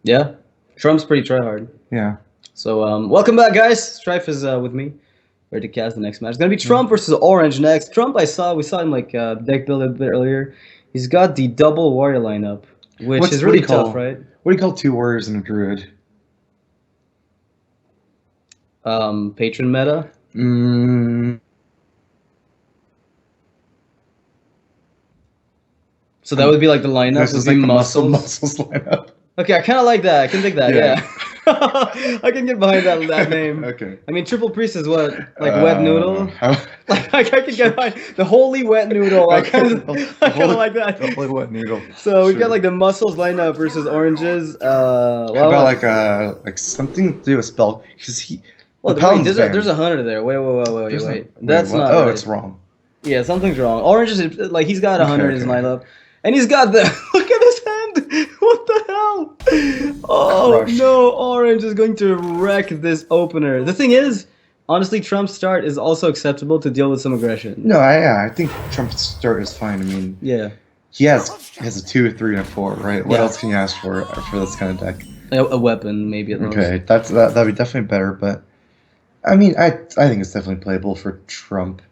Yeah, Trump's pretty tryhard. Yeah. So welcome back, guys. Strife is with me. Ready to cast the next match. It's gonna be Trump versus Orange next. Trump, we saw him like deck build a bit earlier. He's got the double warrior lineup, which is really tough, right? What do you call 2 warriors and a druid? Patron meta. Mm, So that would be like the lineup. this is like the muscles lineup. Okay, I kind of like that. I can dig that. Yeah. Yeah. I can get behind that name. Okay. I mean, Triple Priest is what, like wet noodle. How? Like I can get behind the holy wet noodle. I kind of like that. The holy wet noodle. So we've got like the muscles lineup versus oranges. How about like something to do with spell? Because he. Well, wait, there's a hunter there. Wait. That's not. Oh, right. it's wrong. Yeah, something's wrong. Orange is like he's got a hunter in his lineup, and he's got the look at his hand. What the hell? Oh Crush. no, Orange is going to wreck this opener. The thing is, honestly, Trump's start is also acceptable to deal with some aggression. No, I think Trump's start is fine. I mean, Yeah, he has a 2, a 3, and a 4, right? What Yeah. else can you ask for this kind of deck? a weapon maybe at most. Okay, that'd be definitely better, but I mean, I think it's definitely playable for Trump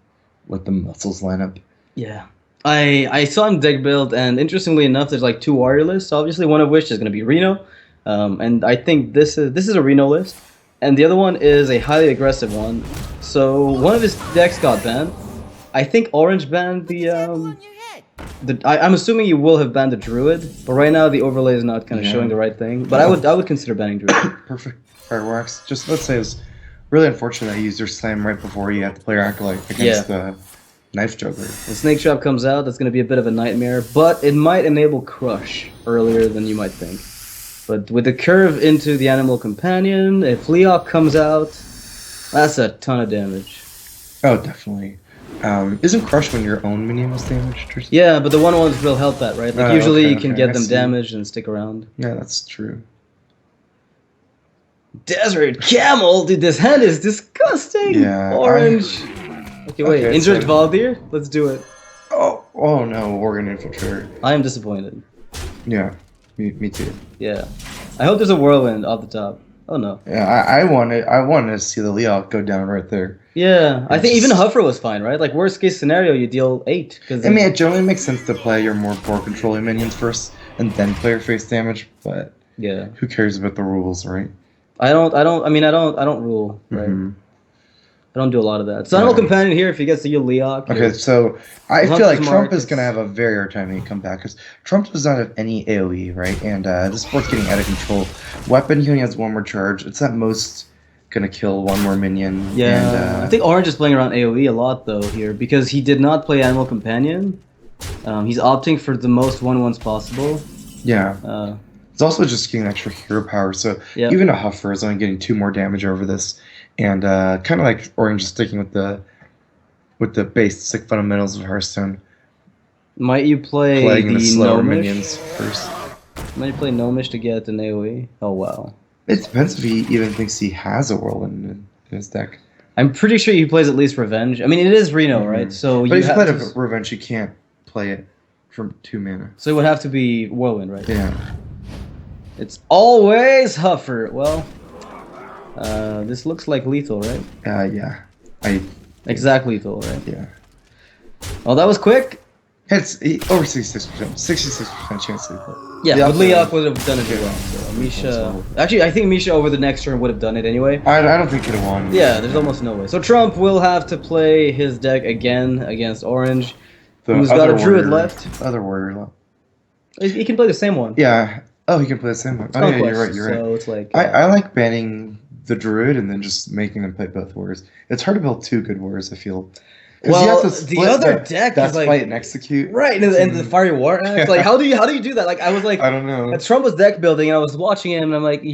with the muscles lineup. Yeah. I saw him deck build, and interestingly enough, there's like 2 warrior lists. Obviously, one of which is going to be Reno, and I think this is a Reno list, and the other one is a highly aggressive one. So one of his decks got banned. I think Orange banned I'm assuming you will have banned the Druid, but right now the overlay is not kind of Yeah. showing the right thing. But I would consider banning Druid. Perfect fireworks. Just let's say it's really unfortunate that you used your slam right before you had to play your acolyte against the knife juggler. The Snake Trap comes out, that's going to be a bit of a nightmare, but it might enable Crush earlier than you might think. But with the curve into the Animal Companion, if Leok comes out, that's a ton of damage. Oh, definitely. Isn't Crush when your own minion was damaged or something? Yeah, but the 1/1s will help that, right? Like usually you can get I them see. damaged and stick around. Yeah, that's true. Desert Camel? Dude, this hand is disgusting! Yeah, Orange. Okay, wait, Okay, injured so- Valdir? Let's do it. Oh no, Worgen Infiltrator. I am disappointed. Yeah, me too. Yeah. I hope there's a Whirlwind off the top. Oh no. Yeah, I wanted to see the Leok go down right there. Yeah, I It's think even just- Huffer was fine, right? Like worst case scenario, you deal 8. Cause I mean, it generally makes sense to play your more board controlling minions first and then play your face damage, but yeah, who cares about the rules, right? I don't rule, right? Mhm. I don't do a lot of that. So Animal Companion here if he gets to heal Leok. Okay, so I As long feel as like Trump Mark is going to have a very hard time when he come back because Trump does not have any AoE, right? And this board's getting out of control. Weapon, he only has 1 more charge. It's at most going to kill 1 more minion. Yeah, and, I think Orange is playing around AoE a lot though here because he did not play Animal Companion. He's opting for the most 1/1s possible. yeah. Uh, It's also just getting extra hero power, so Yeah. even a Huffer is only getting 2 more damage over this. And kind of like Orange is sticking with the basic fundamentals of Hearthstone. might you play Playing the the slower Gnomish? minions first. Might you play Gnomish to get an AoE? Oh wow. It depends if he even thinks he has a Whirlwind in his deck. I'm pretty sure he plays at least Revenge. I mean, it is Reno, right? So But if you have play to, a Revenge, you can't play it from 2 mana. so it would have to be Whirlwind, right? Yeah. It's always Huffer. Well, this looks like lethal, right? Yeah. Exact lethal, right? Yeah. Oh, that was quick. It's over 66%. 66% chance to hit. Yeah, Yeah, but Leok would have done it as well. So Almost Misha, all. actually, I think Misha over the next turn would have done it anyway. I don't think he'd have won. Yeah, there's almost no way. So Trump will have to play his deck again against Orange, The who's got a other Druid warrior- left. Other warrior left. He can play the same one. Yeah. Oh, he can play the same one. Oh, yeah, Conquest, you're right. So it's like I like banning the Druid and then just making them play both warriors. It's hard to build 2 good warriors, I feel. 'Cause Well, you have to the split other that- deck that's is like- fight and execute. right, and the Fiery War Axe. Like, how do you do that? Like, I was like, I don't know. Trump was deck building, and I was watching him, and I'm like,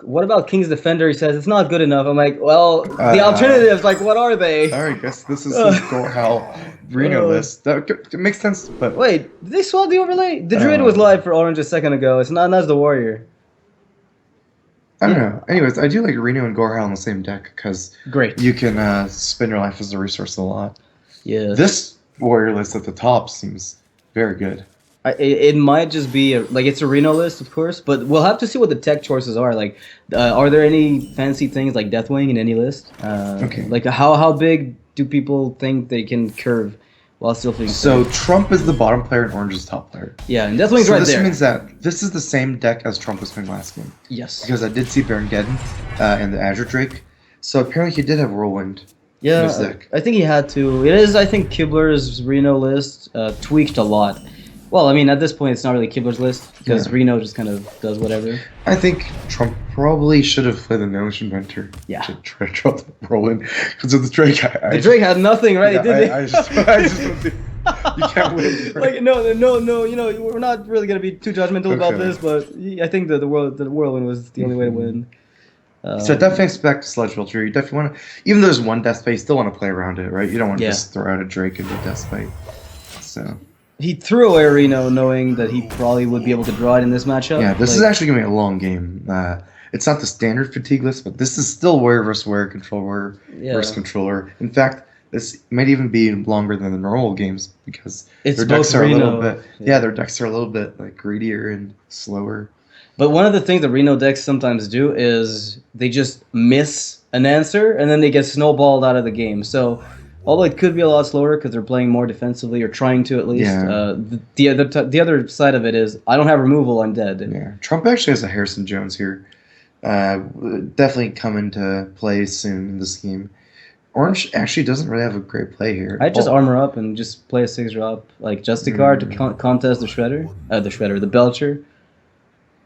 what about King's Defender? He says it's not good enough. I'm like, well, the alternatives, like, what are they? All right, guess this is his Gorehal Reno list. It makes sense, but Wait, did they swap the overlay? The Druid was live for Orange a second ago. It's not as the Warrior. I don't know. Anyways, I do like Reno and Gorehal in the same deck because Great. you can spend your life as a resource a lot. Yeah. This warrior list at the top seems very good. It might just be like it's a Reno list, of course, but we'll have to see what the tech choices are. Like, are there any fancy things like Deathwing in any list? Okay. Like how big do people think they can curve while still being So safe? Trump is the bottom player and Orange is top player. Yeah, and Deathwing's So right this there. means that this is the same deck as Trump was playing last game. Yes. Because I did see Baron Geddon and the Azure Drake. So apparently he did have Whirlwind in his Yeah, deck. I think he had to. It is, I think, Kibler's Reno list tweaked a lot. Well, I mean, at this point, it's not really Kibler's list because Yeah. Reno just kind of does whatever. I think Trump probably should have played the Notion Inventor Yeah. to try to draw the Whirlwind. Because of the Drake, The Drake had nothing, right? yeah, Did I just don't think you can't win. Right? Like no. You know, we're not really gonna be too judgmental about Okay. this, but I think that the whirlwind was the only way to win. So definitely expect Sludge Filter. You definitely want to, even though there's one Death Spite, you still want to play around it, right? You don't want to Yeah. just throw out a Drake into Death Spite. So he threw away Reno knowing that he probably would be able to draw it in this matchup. yeah, this is Like, actually gonna be a long game. It's not the standard fatigue list, but this is still warrior versus warrior, control warrior Yeah. versus controller. In fact, this might even be longer than the normal games because It's their decks both are a little Reno. bit. Yeah. Yeah, their decks are a little bit like greedier and slower. But one of the things that Reno decks sometimes do is they just miss an answer and then they get snowballed out of the game. So although it could be a lot slower because they're playing more defensively or trying to at least, Yeah. the other side of it is I don't have removal, I'm dead. Yeah, Trump actually has a Harrison Jones here. Definitely come into play soon in this game. Orange actually doesn't really have a great play here. I just Oh, armor up and just play a 6-drop like Justicar to contest the the Belcher.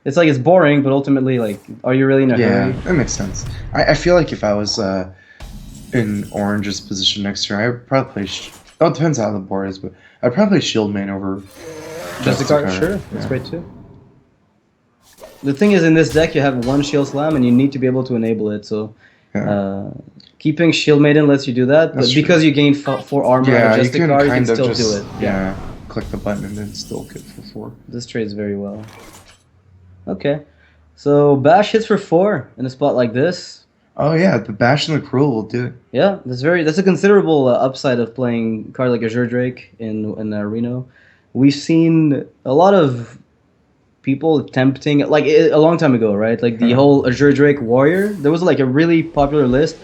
It's like it's boring, but ultimately, like, are you really in a yeah, hurry? that makes sense. I feel like if I was in Orange's position next turn, I would probably play. Oh, it depends how the board is, but I'd probably play Shield Main over Justicar, sure, that's Yeah. great too. The thing is, in this deck, you have one Shield Slam, and you need to be able to enable it. So, Yeah. keeping Shield Maiden lets you do that, but That's true. because you gain 4 armor Yeah, out of you can Justicar, you kind can of still just do it. yeah, click the button and then still get for 4. This trades very well. Okay, so Bash hits for 4 in a spot like this. Oh yeah, the Bash and the Cruel will do it. Yeah, that's a considerable upside of playing a card like Azure Drake in Reno. We've seen a lot of people attempting like a long time ago, right? Like the whole Azure Drake Warrior. There was like a really popular list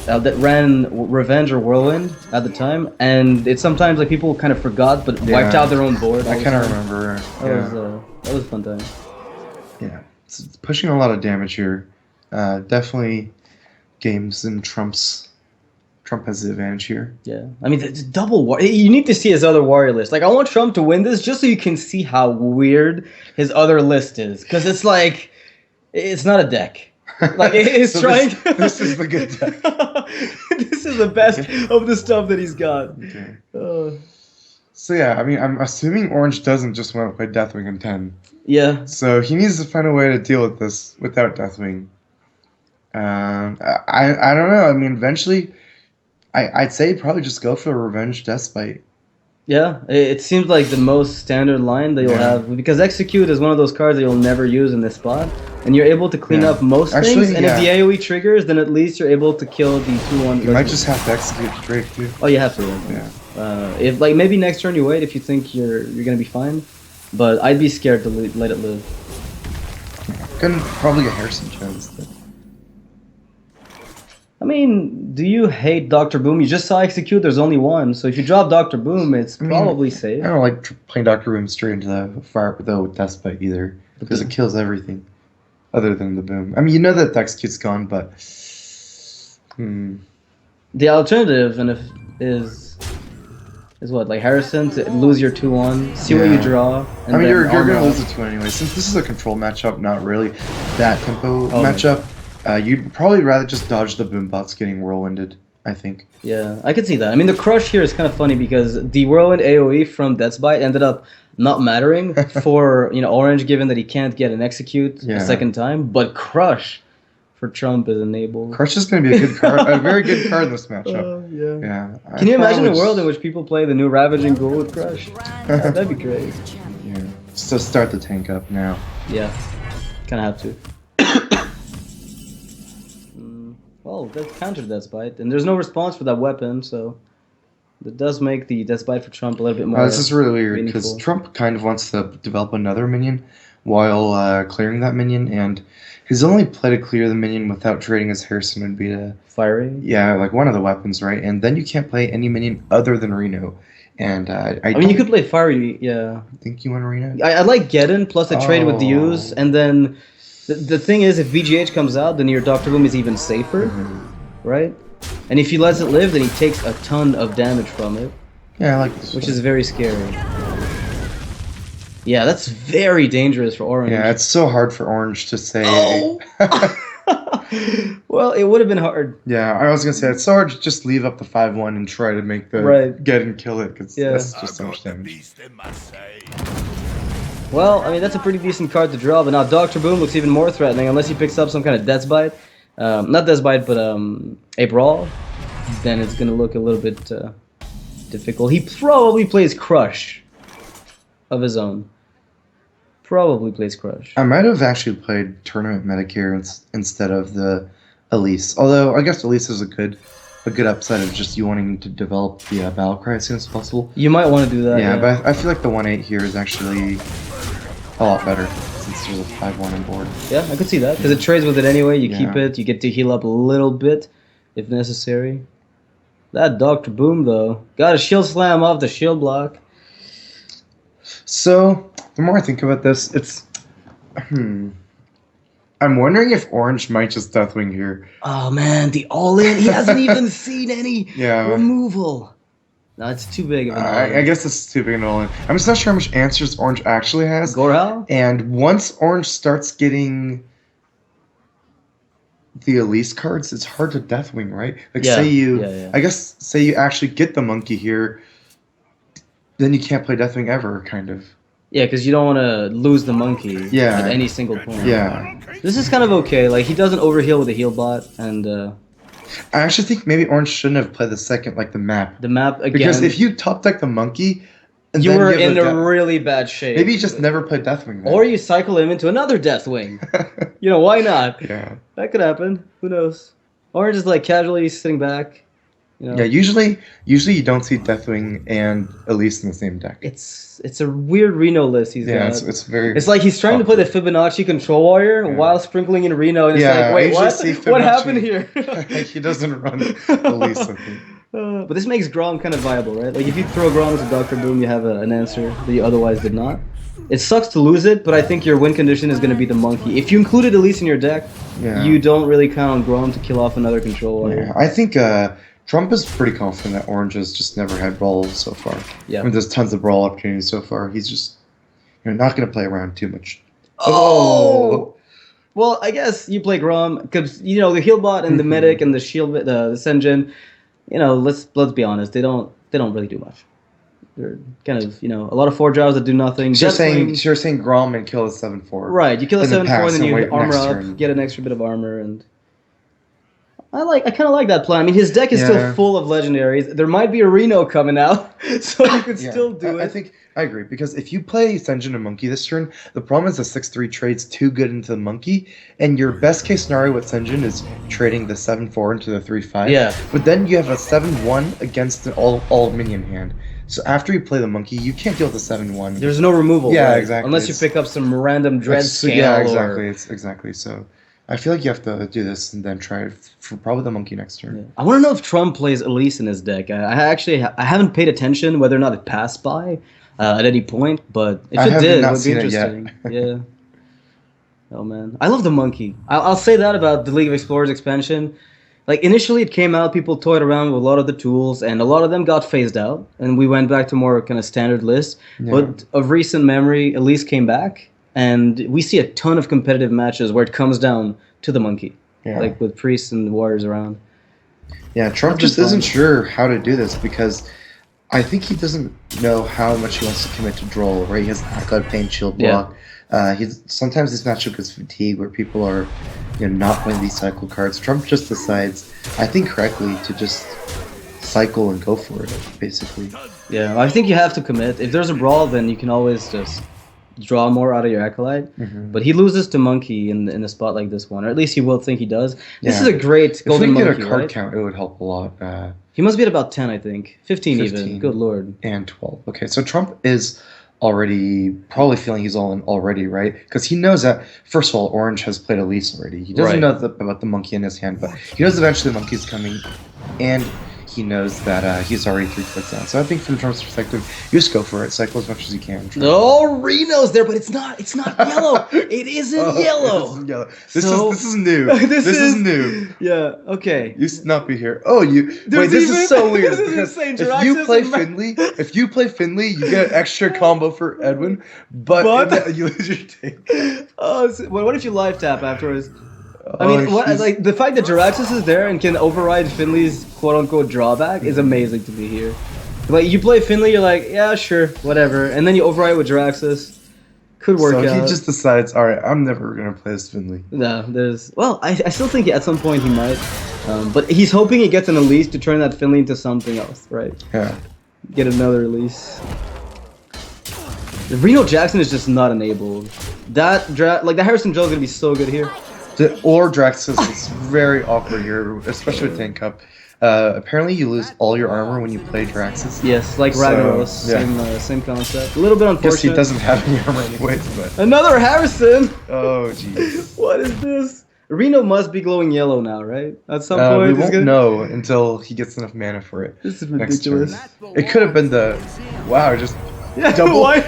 that ran Revenge or Whirlwind at the time, and it's sometimes like people kind of forgot but wiped Yeah. out their own board. all I the kind of time. remember. That was a fun time. Yeah, it's pushing a lot of damage here. Definitely games in Trump has the advantage here. Yeah, I mean, the double war. You need to see his other warrior list. Like, I want Trump to win this just so you can see how weird his other list is, because it's like, it's not a deck. Like, it's So trying. this is the good deck. This is the best of the stuff that he's got. Okay. Uh, So yeah, I mean, I'm assuming Orange doesn't just want to play Deathwing in 10. yeah, So he needs to find a way to deal with this without Deathwing. I don't know. I mean, eventually, I'd say probably just go for a Revenge Deathspite. yeah. It seems like the most standard line that you'll Yeah. have, because Execute is one of those cards that you'll never use in this spot, and you're able to clean Yeah. up most Actually, things. And yeah. if the AOE triggers, then at least you're able to kill the 2-1. You might just have to execute Drake too. Oh, you have to. Yeah. If like maybe next turn you wait if you think you're gonna be fine, but I'd be scared to let it live. Couldn't probably get Harrison Jones. Then. I mean, do you hate Doctor Boom? You just saw Execute. There's only one, so if you drop Doctor Boom, it's I mean, probably safe. I don't like playing Doctor Boom straight into the fire though with Deathspite either because it kills everything other than the boom. I mean, you know that the execute's gone, but The alternative, and if is what, like Harrison to lose your 2-1, see what you Yeah. draw. And I mean, then you're armor gonna up. lose the 2 anyway. Since this is a control matchup, not really that tempo Oh, matchup. You'd probably rather just dodge the boom bots getting whirlwinded. I think. Yeah, I could see that. I mean, the crush here is kind of funny because the whirlwind AOE from Death's Bite ended up not mattering for Orange, given that he can't get an execute Yeah. a second time. But crush for Trump is enabled. Crush is going to be a good card, a very good card in this matchup. Yeah. Yeah. Can you imagine a world in which people play the new Ravaging Ghoul with Crush? That'd be great. Yeah. So start the tank up now. Yeah, kind of have to. Well, that countered Death's Bite, and there's no response for that weapon, so That does make the Death Bite for Trump a little bit more. This is really weird because meaningful. Trump kind of wants to develop another minion while clearing that minion, and his only play to clear the minion without trading his Harrison would be to Fiery. yeah, like one of the weapons, right? And then you can't play any minion other than Reno. And I mean, you could play Fiery, yeah. think you want Reno. I like Geddon plus a trade with the Oh. use, and then the thing is, if VGH comes out, then your Doctor Boom is even safer, Mm-hmm. right? And if he lets it live, then he takes a ton of damage from it, Yeah, I like this. which one. is very scary. Yeah, that's very dangerous for Orange. Yeah, it's so hard for Orange to say. Oh! Well, it would have been hard. Yeah, I was gonna say it's so hard to just leave up the 5-1 and try to make the Right. get and kill it because Yeah. that's just so much damage. Well, I mean, that's a pretty decent card to draw, but now Doctor Boom looks even more threatening unless he picks up some kind of Death Bite. Not Death Bite, but a Brawl. Then it's going to look a little bit difficult. He probably plays Crush of his own. Probably plays Crush. I might have actually played Tournament Medicare instead of the Elise. Although I guess Elise is a good upside of just you wanting to develop the Battle Cry as soon as possible. You might want to do that. Yeah, but I feel like the 1/8 here is actually a lot better since there's a 5-1 on board. Yeah, I could see that. Because it trades with it anyway. You keep Yeah. it. You get to heal up a little bit if necessary. That Doctor Boom, though. Got a shield slam off the shield block. So the more I think about this, it's I'm wondering if Orange might just Deathwing here. Oh man, the all-in. He hasn't even seen any Yeah. removal. No, it's too big of an all-in. I guess it's too big an all-in. I'm just not sure how much answers Orange actually has. Gorhal? And once Orange starts getting the Elise cards, it's hard to Deathwing, right? Like Yeah, say you, yeah. I guess say you actually get the monkey here, then you can't play Deathwing ever, kind of. Yeah, because you don't want to lose the monkey Yeah. at any single point. Yeah. This is kind of okay. Like, he doesn't overheal with the heal bot, and I actually think maybe Orange shouldn't have played the second, like the map. the map, again, Because if you top deck the monkey, and you then were have in the a really bad shape. maybe you just never played Deathwing. Then. Or you cycle him into another Deathwing. You know, why not? yeah. That could happen. Who knows? Orange is like casually sitting back. You know? Yeah, usually you don't see Deathwing and Elise in the same deck. It's a weird Reno list he's Yeah, got. it's very. It's like he's trying to play the Fibonacci Control Warrior Yeah. while sprinkling in Reno, and it's Yeah, like, I wait, usually what? see What Fibonacci. happened here? he doesn't run Elise, I think. But this makes Grom kind of viable, right? Like if you throw Grom into Doctor Boom, you have an answer that you otherwise did not. It sucks to lose it, but I think your win condition is going to be the monkey. If you included Elise in your deck, Yeah. you don't really count on Grom to kill off another Control Warrior. Yeah, I think Trump is pretty confident that Orange has just never had Brawl so far. Yeah. I mean, there's tons of Brawl opportunities so far. He's just not going to play around too much. Oh! Well, I guess you play Grom because you know the heal bot and the medic and the shield, the Senjin. You know, let's be honest. They don't really do much. They're kind of a lot of 4-drows that do nothing. So Deathwing- you're saying Grom and kill a 7/4. right? You kill a in the 7/4, past and then and you wait armor next up, turn. get an extra bit of armor, and I kind of like that plan. I mean, his deck is still Yeah. full of legendaries. There might be a Reno coming out, so you could Yeah, still do it. I think I agree because if you play Senjin and Monkey this turn, the problem is the 6/3 trades too good into the Monkey, and your best case scenario with Senjin is trading the 7/4 into the 3/5. Yeah. But then you have a 7/1 against an all minion hand. So after you play the Monkey, you can't deal with the 7/1. There's no removal. Yeah, right? exactly. Unless you It's- pick up some random dread scale. Yeah, or- exactly. It's exactly so. I feel like you have to do this and then try it for probably the Monkey next turn. Yeah. I want to know if Trump plays Elise in his deck. I haven't paid attention whether or not it passed by at any point, but if I it have did, it not would be seen it yet. interesting. Yeah. Oh man, I love the monkey. I'll say that about the League of Explorers expansion. Like initially, it came out, people toyed around with a lot of the tools, and a lot of them got phased out, and we went back to more kind of standard lists. Yeah. But of recent memory, Elise came back, and we see a ton of competitive matches where it comes down to the monkey, Yeah. like with priests and warriors around. Yeah, Trump That's just fun. isn't sure how to do this because I think he doesn't know how much he wants to commit to Droll, right? He has God Pain Shield Yeah. block. He's sometimes this matchup gets fatigue where people are not playing these cycle cards. Trump just decides, I think correctly, to just cycle and go for it, basically. Yeah, I think you have to commit. If there's a brawl, then you can always just draw more out of your Acolyte. Mhm. But he loses to Monkey in a spot like this one, or at least he will think he does. This Yeah. is a great If we Golden could get Monkey, a card right? count, it would help a lot. He must be at about 10, I think. 15 even. 15. Good lord. And 12. Okay, so Trump is already probably feeling he's all in already, right? Because he knows that, first of all, Orange has played Elise already. He doesn't Right. know about the monkey in his hand, but he knows eventually the monkey's coming, and he knows that he's already 3 clicks down. So I think from Trump's perspective, you just go for it, cycle as much as you can. Oh, Reno's there, but it's not yellow. It isn't Oh, yellow. it isn't yellow. This So- is new. This this is is- new. Yeah, okay. You should not be here. Oh, you wait. There's This even- is so weird. this is because insane. if you Jiraxis play and Finley, you get an extra combo for Edwin, but But- you lose your take. Oh, what if you live tap afterwards? I mean, Oh, what, he's- like the fact that Jiraxis is there and can override Finley's quote-unquote drawback is amazing to me here. Like you play Finley, you're like, yeah, sure, whatever, and then you override with Jiraxis. Could work so out. he just decides, all right, I'm never gonna play as Finley. No, I still think at some point he might, but he's hoping he gets an Elise to turn that Finley into something else, right? Yeah. Get another Elise. Reno Jackson is just not enabled. That Harrison Joe's gonna be so good here. Or Draxus is very awkward here, especially with Tank Cup. Apparently, you lose all your armor when you play Draxus. Yes, like So, Ragnaros, yeah. same concept. A little bit I unfortunate. guess he doesn't have any armor anyways, but Another Harrison. oh jeez. What is this? Reno must be glowing yellow now, right? At some We point, he's won't gonna... know until he gets enough mana for it. This is next turn. ridiculous. It could have been the wow, just Yeah, double, why?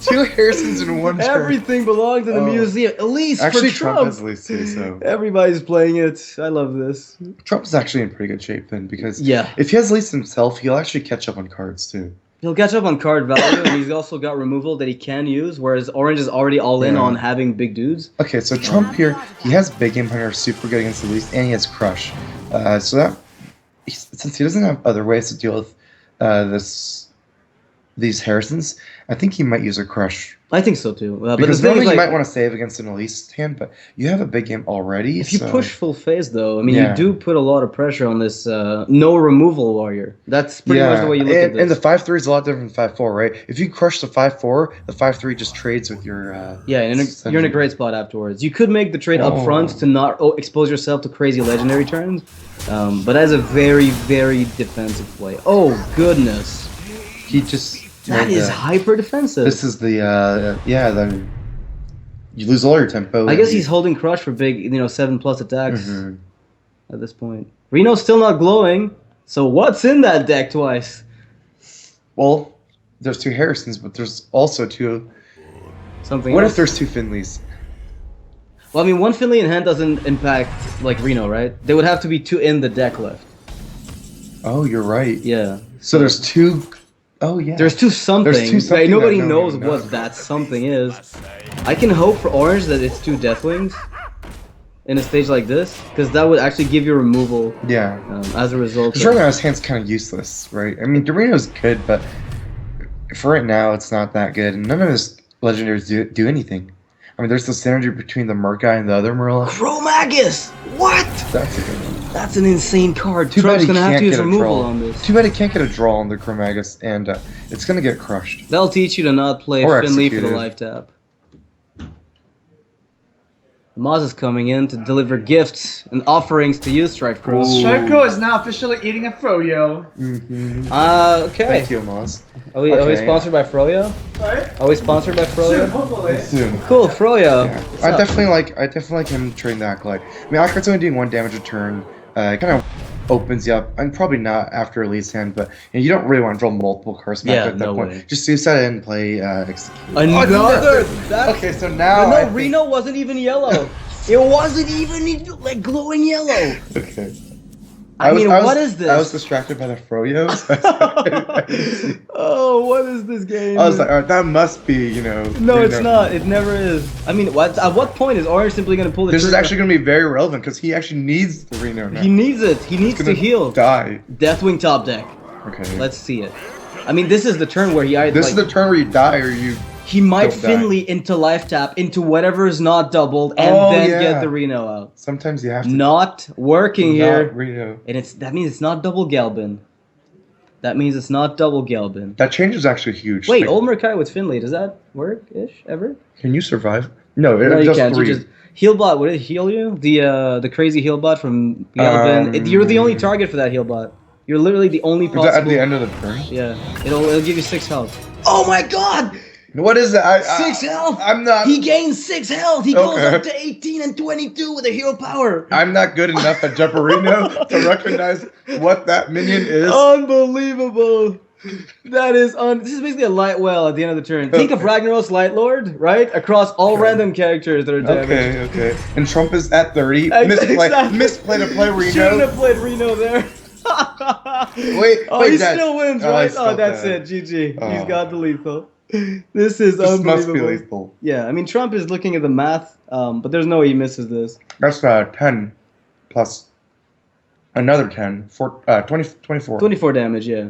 two Harrisons in one turn. Everything belongs in the Oh. museum. Elise Actually, for Trump Trump. has Elise too, so Everybody's playing it. I love this. Trump's actually in pretty good shape then, because Yeah, if he has Elise himself, he'll actually catch up on cards too. he'll catch up on card value, and he's also got removal that he can use, whereas Orange is already all in Yeah. on having big dudes. Okay, so Trump here, he has Big Game Hunter, super good against Elise, and he has Crush. So that since he doesn't have other ways to deal with these Harrisons, I think he might use a Crush. I think so too. But the Because thing normally is, you like, might want to save against an Elise hand, but you have a Big Game already. if you so- push full phase, though, I mean, Yeah. you do put a lot of pressure on this no removal warrior. That's pretty much the way you look at this. and the 5-3 is a lot different than 5-4, right? If you crush the 5-4, the 5-3 just trades with your. Yeah, and you're in a great spot afterwards. You could make the trade up front to not expose yourself to crazy legendary turns, but as a very, very defensive play. Oh, goodness. He just. That made is the- hyper defensive. This is the then you lose all your tempo. I guess he's holding Crush for big, 7+ attacks Mhm. at this point. Reno's still not glowing, so what's in that deck twice? Well, there's 2 Harrisons, but there's also 2. Something What else? if there's 2 Finleys? Well, I mean, one Finley in hand doesn't impact, like, Reno, right? There would have to be 2 in the deck left. Oh, you're right. Yeah. So there's 2. Oh yeah. There's 2 something. There's 2 right? something Nobody that knows nobody knows. what that something is. I can hope for Orange that it's 2 Deathwings in a stage like this, because that would actually give you removal Yeah. as a result. Because right now his hand's kind of useless, right? I mean, Dorino's good, but for right now it's not that good, and none of his legendaries do anything. I mean, there's the synergy between the Murkai and the other Marilla. Chromagus! What? That's a good one. That's an insane card. Too bad Trump's he gonna have can't to use get a removal draw. on this. Too bad he can't get a draw on the Chromagus, and it's gonna get crushed. That'll teach you to not play Or Finley for the executed. life tap. Maz is coming in to deliver gifts and offerings to you, Strife Crow. Shoko is now officially eating a froyo. Mm-hmm. Okay. Thank you, Maz. Are we Okay. sponsored by Froyo? Sorry? Are we sponsored by Froyo? Hopefully. Soon. Cool, Froyo. Yeah. What's I up? definitely like him trading the Acolyte. I mean, Acolyte's only doing 1 damage a turn. It kind of opens you up, and probably not after Elise hand, but you don't really want to draw multiple cards back Yeah, at that no point. way. Just use that and play Execute. Another. Okay, so now No, I think- Reno wasn't even yellow. It wasn't even like glowing yellow. Okay. I mean, what is I was this? distracted by the Froyos. Oh, what is this game? I was like, all right, that must be, no, it's not. It never is. I mean, at what point is Orange simply going to pull the This is trigger? actually going to be very relevant because he actually needs the Reno now. He needs it. He needs He's to gonna heal. Die. Deathwing top deck. Okay. Let's see it. I mean, this is the turn where he either This is the turn where you die or you. he might don't die. Finley into life tap into whatever is not doubled and Oh, then yeah. get the Reno out. Sometimes you have to. Not working not here, Reno. and that means it's not double Galbin. That means it's not double Galbin. That change is actually huge. Wait, Like, Old Murkai with Finley, does that work-ish, ever? can you survive? No, No, it's you just can't. You 3. just Healbot, would it heal you? The crazy Healbot from Galbin. You're the only target for that Healbot. You're literally the only Is that at possible. the end of the turn? Yeah, it'll give you 6 health. Oh my God! What is that? 6 health. I'm not. He gains 6 health. He goes Okay. up to 18 and 22 with a hero power. I'm not good enough at Jumperino to recognize what that minion is. Unbelievable. That is This is basically a light well at the end of the turn. Think of Ragnaros Light Lord, right? Across all random characters that are damaged. Okay. And Trump is at 30. Exactly. Misplay to play Shouldn't Reno. have played Reno there. Wait, Oh, he Dad. still wins, Oh, I right? Oh, spelled that's that. it. GG. Oh. He's got the lethal. This is This must unbelievable. be lethal. Yeah, I mean, Trump is looking at the math, but there's no way he misses this. That's 10 plus another 10. 24. 24 damage, yeah.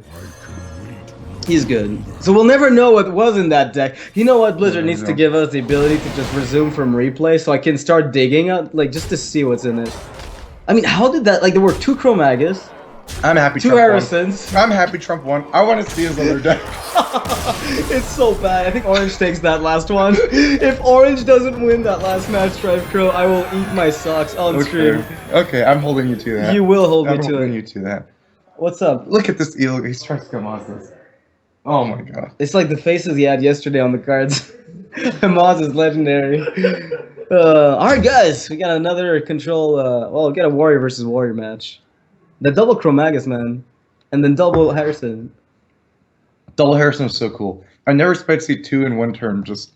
He's good. So we'll never know what was in that deck. You know what? Blizzard needs to give us the ability to just resume from replay so I can start digging out, like, just to see what's in it. I mean, how did that, like, there were 2 Chromagus, I'm happy 2 Trump won. Harrisons. I'm happy Trump won. I want to see his other deck. It's so bad. I think Orange takes that last one. If Orange doesn't win that last match, Strife Crow, I will eat my socks on stream. Okay, I'm holding you to that. You will hold me I'm to holding it. you to that. What's up? Look at this eel. He's trying to come on this. Oh my god. It's like the faces he had yesterday on the cards. Maz is legendary. Alright guys, we got another control, we got a warrior versus warrior match. The double Chromagus, man. And then double Harrison. Double Harrison was so cool. I never expected to see 2 in one turn. Just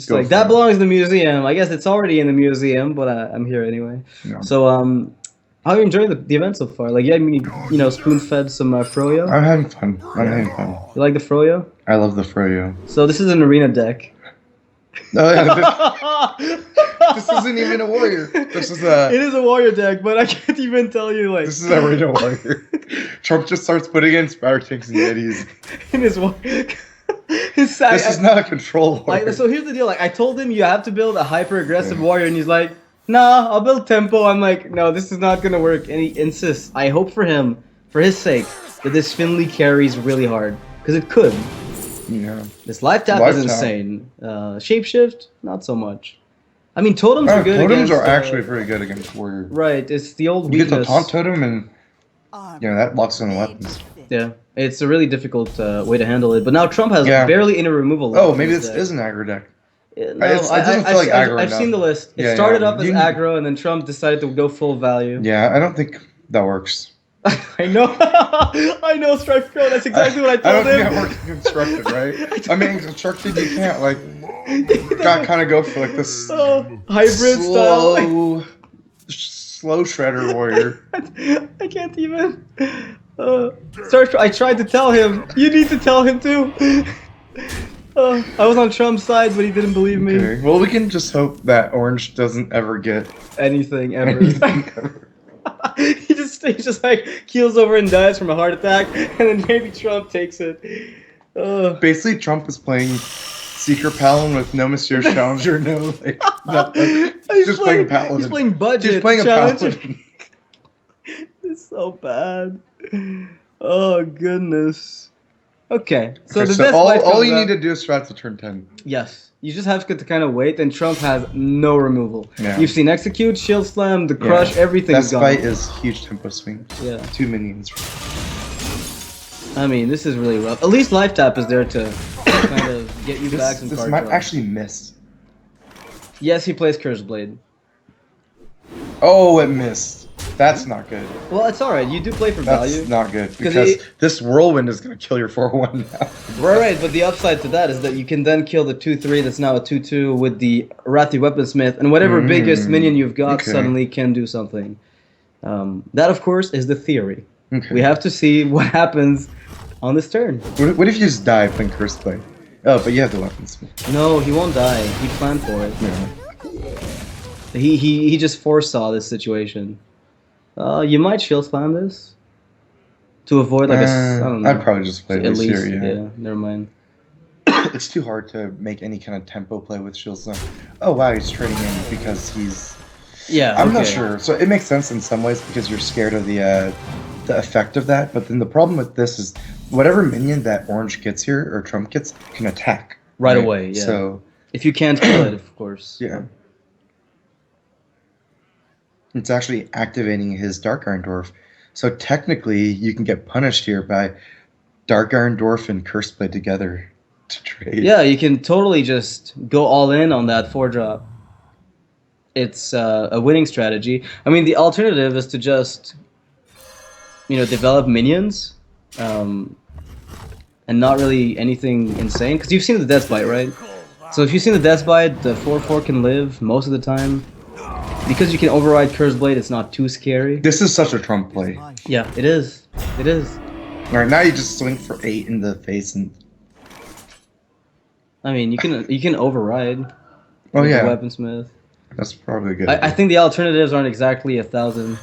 go Like, for that it. belongs in the museum. I guess it's already in the museum, but I'm here anyway. Yeah. So, how are you enjoying the event so far? Like, yeah, I mean, you know, spoon-fed some Froyo. I'm having fun. I'm having fun. You like the Froyo? I love the Froyo. So this is an arena deck. Oh, yeah, this isn't even a warrior. This is a. It is a warrior deck, but I can't even tell you, like... This is a Reno warrior. Trump just starts putting in Spider Tanks and Yetis. in his sack. This is not a control warrior. Like, so here's the deal. Like, I told him you have to build a hyper-aggressive warrior, and he's like, nah, I'll build tempo. I'm like, no, this is not gonna work. And he insists. I hope for him, for his sake, that this Finley carries really hard. Because it could. Yeah. This life tap Life is tap. insane. Shapeshift, not so much. I mean, totems are good Totems against... are actually pretty good against warrior. Right, it's the old You get the weakness. taunt totem and that locks in the weapons. Yeah, it's a really difficult way to handle it. But now Trump has Yeah. barely any removal left. Oh, in maybe his this deck. is an aggro deck. No, it doesn't feel like aggro I've enough. seen the list. It Yeah, started yeah. up as You- aggro, and then Trump decided to go full value. Yeah, I don't think that works. I know. I know, Strife Crow. That's exactly what I I told don't him. think that works in constructed, right? I mean, in constructed you can't like got kind of go for like this Hybrid style. slow shredder warrior. I can't even. I tried to tell him. You need to tell him too. I was on Trump's side, but he didn't believe me. Okay. Well, we can just hope that Orange doesn't ever get Anything ever. anything ever. he just like keels over and dies from a heart attack, and then maybe Trump takes it. Basically, Trump is playing Secret Paladin with no Mysterious Challenger, no like nothing. He's just playing Paladin. He's playing budget. He's playing a Challenger. Paladin. It's so bad. Oh goodness. Okay, so Okay, the so best all life you comes out- need to do is strat to turn 10. Yes. You just have to kind of wait, and Trump has no removal. Yeah. You've seen Execute, Shield Slam, the Crush, everything That is gone. fight is huge tempo swing. Yeah. 2 minions. I mean, this is really rough. At least Life Tap is there to kind of get you back some This card might draw. actually miss. Yes, he plays Curse Blade. Oh, it missed. That's not good. Well, it's alright. You do play for That's value. not good 'Cause because it- this whirlwind is going to kill your 4-1 now. Right, but the upside to that is that you can then kill the 2/3 that's now a 2/2 with the Wrathy Weaponsmith, and whatever biggest minion you've got okay. suddenly can do something. That, of course, is the theory. Okay. We have to see what happens on this turn. What if you just die playing Curse Blade? Oh, but you have the weapons. No, he won't die. He planned for it. Yeah. He just foresaw this situation. You might Shield Slam this to avoid like I don't know. I'd probably just play At this least, here, yeah. never mind. It's too hard to make any kind of tempo play with Shield Slam. Oh wow, he's trading in because he's... Yeah, I'm not okay. sure. So it makes sense in some ways because you're scared of the effect of that, but then the problem with this is whatever minion that orange gets here or Trump gets can attack Right away, yeah. So If you can't kill it, of course. yeah, it's actually activating his Dark Iron Dwarf. So technically, you can get punished here by Dark Iron Dwarf and Curse Blade together to trade. Yeah, you can totally just go all in on that 4-drop. It's a winning strategy. I mean, the alternative is to just, develop minions, and not really anything insane. Because you've seen the Death Bite, right? So if you've seen the Death Bite, the 4/4 can live most of the time. Because you can override Curse Blade, it's not too scary. This is such a Trump play. Yeah, it is. It is. All right, now you just swing for 8 in the face and. I mean, you can override. Oh with the yeah, Weaponsmith. that's probably good. I think the alternatives aren't exactly 1,000.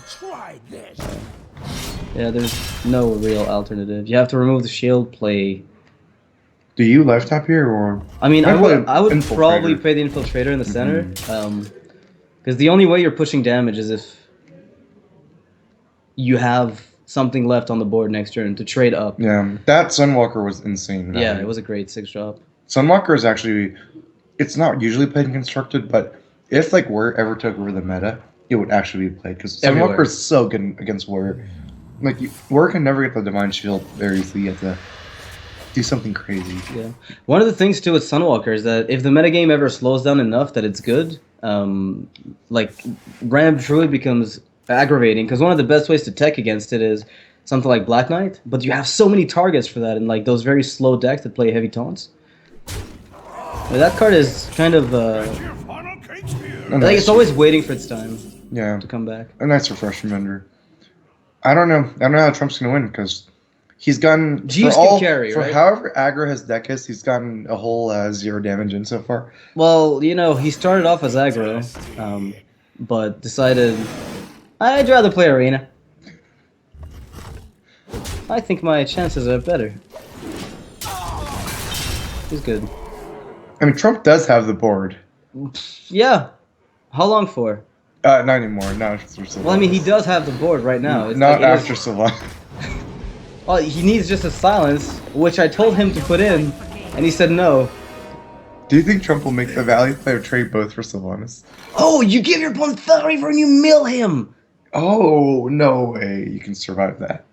Yeah, there's no real alternative. You have to remove the shield play. Do you left tap here or? I mean, I would Infiltrator. probably play the Infiltrator in the center, because the only way you're pushing damage is if you have something left on the board next turn to trade up. Yeah, that Sunwalker was insane. Yeah, it was a great 6-drop. Sunwalker is actually, it's not usually played in constructed, but if like Warrior ever took over the meta, it would actually be played because Everywhere. Sunwalker is so good against Warrior. Like Warrior can never get the Divine Shield very easily. You have to do something crazy. Yeah. One of the things too with Sunwalker is that if the metagame ever slows down enough that it's good, like Ram Druid becomes aggravating because one of the best ways to tech against it is something like Black Knight, but you have so many targets for that and like those very slow decks that play heavy taunts. But that card is kind of like it's always waiting for its time Yeah, to come back. a nice refreshment vendor. I don't know how Trump's gonna win because he's gotten Jeeves for can all, carry, for right? however aggro his deck is, he's gotten a whole 0 damage in so far. Well, he started off as aggro, but decided I'd rather play Arena. I think my chances are better. He's good. I mean, Trump does have the board. Yeah. How long for? Not anymore. Not after Sylvanas. Well, I mean, he does have the board right now. It's Not like, it is- after Sylvanas. Well, he needs just a silence, which I told him to put in, and he said no. Do you think Trump will make the Valley play or trade both for Sylvanas? Oh, you give your opponent Felreaver and you mill him! Oh, no way. You can survive that.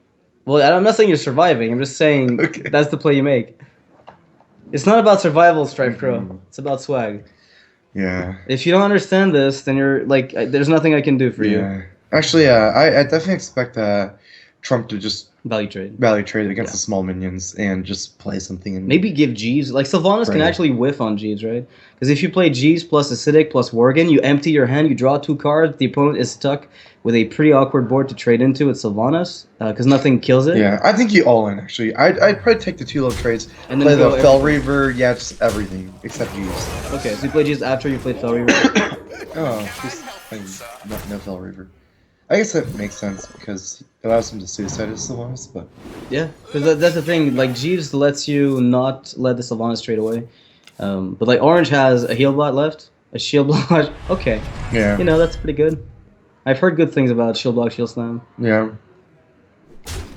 Well, I'm not saying you're surviving, I'm just saying Okay. that's the play you make. It's not about survival, Stripe Crow. It's about swag. Yeah. If you don't understand this, then you're like, there's nothing I can do for you. Yeah. Actually, I definitely expect Trump to just Value trade. Valley trade against Yeah. the small minions and just play something. And Maybe give Jeeves. Like, Sylvanas can Right. actually whiff on Jeeves, right? Because if you play Jeeves plus Acidic plus Worgen, you empty your hand, you draw 2 cards, the opponent is stuck with a pretty awkward board to trade into with Sylvanas, because nothing kills it. Yeah, I think you all in actually. I'd probably take the 2 low trades. And then Play the go Fell Reaver, yeah, just everything except Jeeves. Okay, so you play Jeeves after you play Felreaver. Oh, just no Fell Reaver. I guess that makes sense because it allows him to suicide his Sylvanas, but Yeah, because that's the thing. Like, Jeeves lets you not let the Sylvanas trade away. But, like, Orange has a heal blot left, a shield block. Okay, yeah. that's pretty good. I've heard good things about shield block, shield slam. Yeah.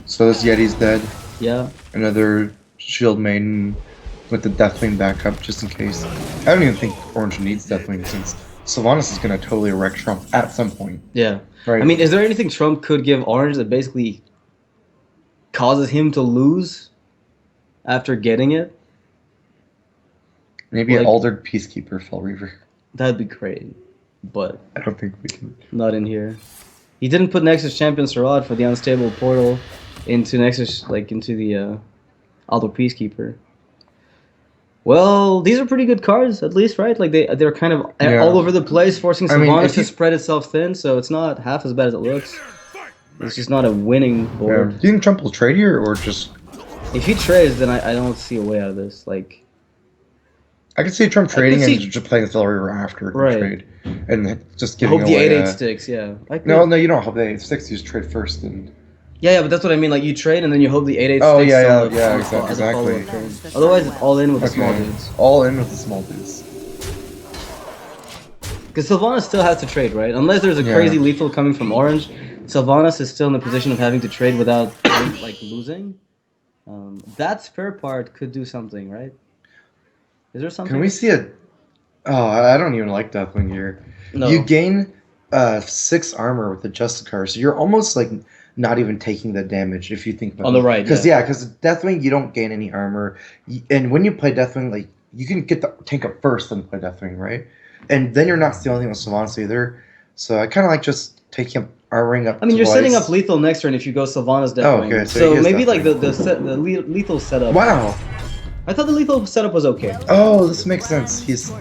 So this Yeti's dead. Yeah. Another Shield Maiden with the Deathwing backup just in case. I don't even think Orange needs Deathwing since Sylvanas is going to totally wreck Trump at some point. Yeah. Right. I mean, is there anything Trump could give Orange that basically causes him to lose after getting it? Maybe an like- Altered Peacekeeper Fell Reaver. That'd be great. But I don't think we can. not in here. He didn't put Nexus Champion Sarad for the unstable portal into Nexus, like, into the Aldo Peacekeeper. Well, these are pretty good cards, at least, right? Like, they're kind of Yeah. all over the place, forcing I mean, Sylvanas if to you- spread itself thin, so it's not half as bad as it looks. It's just not a winning Yeah. board. Do you think Trump will trade here or just. If he trades, then I don't see a way out of this. Like, I could see Trump trading see- and just playing the Fell Reaver after the Right. trade. And just I giving hope the away. 8/8 sticks, yeah. I could. No, you don't hope the 8/6. You just trade first and. Yeah, but that's what I mean. Like, you trade and then you hope the 8/8 Oh, sticks. yeah, on the- yeah, on the exactly, as a follow-up exactly. trade. Otherwise, it's all in with the small Okay. dudes. All in with the small dudes. Because Sylvanas still has to trade, right? Unless there's a Yeah. crazy lethal coming from Orange, Sylvanas is still in the position of having to trade without, like, losing. That spare part could do something, right? Is there something? Can we see a? Oh, I don't even like Deathwing here. No. You gain 6 armor with the Justicar, so you're almost like not even taking the damage if you think about On the right, Because yeah. because Deathwing you don't gain any armor, and when you play Deathwing, like you can get the tank up first, then play Deathwing, right? And then you're not stealing with Sylvanas either. So I kind of like just taking up armoring up. I mean, you're setting twice. up lethal next turn if you go Sylvanas Deathwing. Oh, okay, so So he is maybe like Deathwing. the lethal setup. Wow. I thought the lethal setup was okay. Oh, this makes sense. He's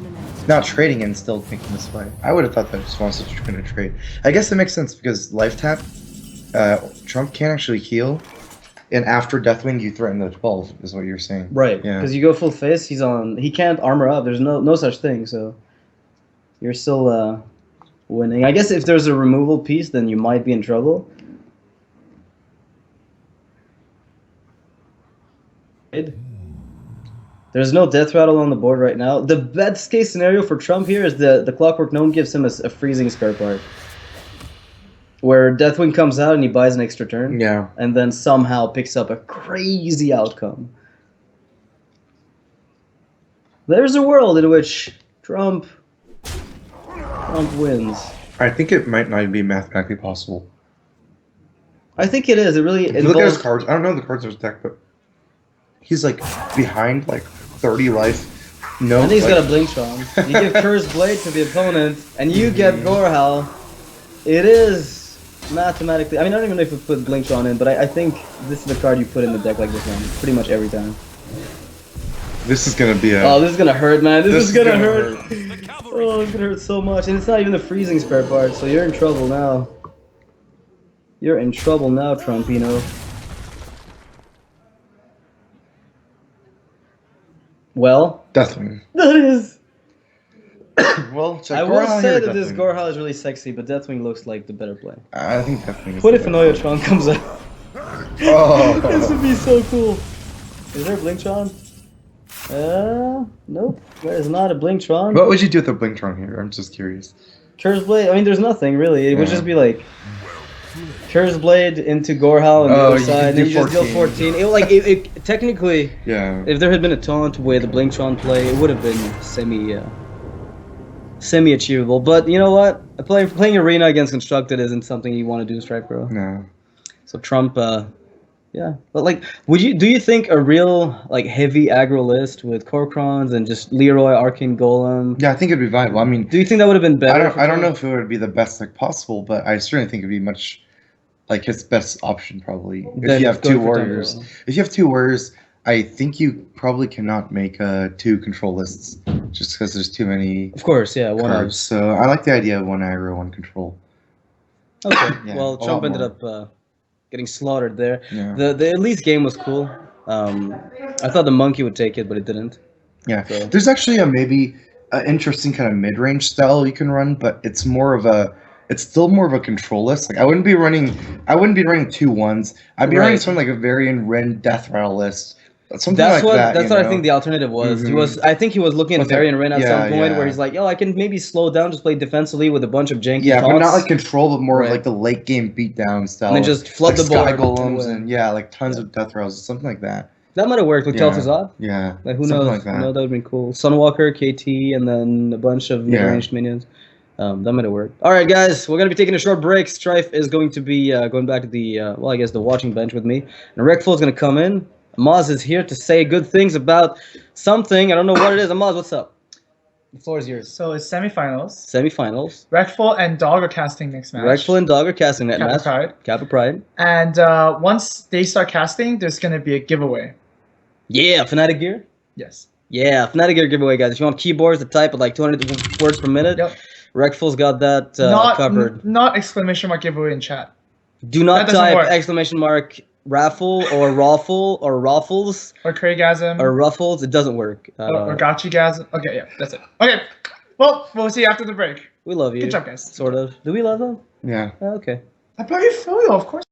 not trading and still thinking this way. I would have thought that Swan's going to trade. I guess it makes sense because life tap, Trump can't actually heal, and after Deathwing you threaten the 12 is what you're saying. Right. Yeah. Because you go full face, he can't armor up. There's no such thing. So you're still winning. I guess if there's a removal piece, then you might be in trouble. There's no death rattle on the board right now. The best case scenario for Trump here is the Clockwork Gnome gives him a freezing spare part. Where Deathwing comes out and he buys an extra turn. Yeah. And then somehow picks up a crazy outcome. There's a world in which Trump wins. I think it might not be mathematically possible. I think it is. It really If you look at his involves... cards, I don't know the cards of his deck, but he's like behind like 30 life. No. I think he's like, got a Blink-Tron. You give Cursed Blade to the opponent, and you get Gorehal. It is mathematically... I mean, I don't even know if we put Blink-Tron in, but I think this is the card you put in the deck like this one. Pretty much every time. This is gonna be a. Oh, this is gonna hurt, man. This is gonna hurt. hurt. Oh, it's gonna hurt so much. And it's not even the freezing spare part, so you're in trouble now. You're in trouble now, Trumpino. Well, Deathwing. that is... Well, I will say that this Gorehal is really sexy, but Deathwing looks like the better play. I think Deathwing is. What the if better Anoyotron comes out? Oh. This would be so cool. Is there a Blink-Tron? Nope. There's not a Blink-Tron. What would you do with a Blink-Tron here? I'm just curious. Curse Blade? I mean, there's nothing, really. It would Yeah. just be like... Curse Blade into Gorehal on the Oh, other you side, could and then do you just deal 14. It technically, Yeah. if there had been a taunt with the Blink-Tron play, it would have been semi-achievable. But you know what? Playing Arena against Constructed isn't something you want to do, Stripe Bro. No. So Trump, yeah. But like, do you think a real like heavy aggro list with Korkrons and just Leroy, Arcane Golem? Yeah, I think it'd be viable. I mean, Do you think that would have been better? I don't know if it would be the best deck possible, but I certainly think it'd be much like his best option probably. If Then you have going two for warriors, Tempo. if you have 2 warriors, I think you probably cannot make 2 control lists just because there's too many Of course, yeah. One of. cards. So I like the idea of 1 aggro, 1 control. Okay. Yeah, Well, a Trump lot ended more. up getting slaughtered there. Yeah. The Elise game was cool. I thought the monkey would take it, but it didn't. Yeah, So- there's actually maybe an interesting kind of mid-range style you can run, but it's still more of a control list. Like I wouldn't be running 2 1s. I'd be running Right. something like a Varian Ren Death Rattle list. Something That's like what that. that's you what I know? think the alternative was. Mhm. I think he was looking at With Varian Ren at yeah, some point yeah. where he's like, yo, I can maybe slow down, just play defensively with a bunch of janky Yeah, but not taunts, like control, but more Right. of like the late game beatdown style. and then just flood like the board. Sky Golems win. and like tons of Death Rattles, something like that. That might have worked with Yeah. Kel'Thuzad. Yeah, Like who something knows? like that. You know, that would have been cool. Sunwalker, KT, and then a bunch of Yeah. mid-ranged minions. That might have worked. All right, guys, we're gonna be taking a short break. Strife is going to be going back to the I guess the watching bench with me, and Rekful is gonna come in. Amaz is here to say good things about something. I don't know what it is. Amaz, what's up? The floor is yours. So it's semifinals. Semifinals. Rekful and Dog are casting next match. Rekful and Dog are casting that Kappa match. Pride. Kappa Pride. And once they start casting, there's going to be a giveaway. Yeah, Fnatic Gear. Yes. Yeah, Fnatic Gear giveaway, guys. If you want keyboards to type at like 200 words per minute, Yep. Rekful's got that covered. Not exclamation mark giveaway in chat. Do not That doesn't type work. exclamation mark raffle or raffle or raffles Or Craigasm. or ruffles. It doesn't work. or Gachigasm. Okay, yeah, that's it. Okay. Well, we'll see you after the break. We love you. Good job, guys. Sort of. Do we love them? Yeah. Okay. I play Froyo, of course.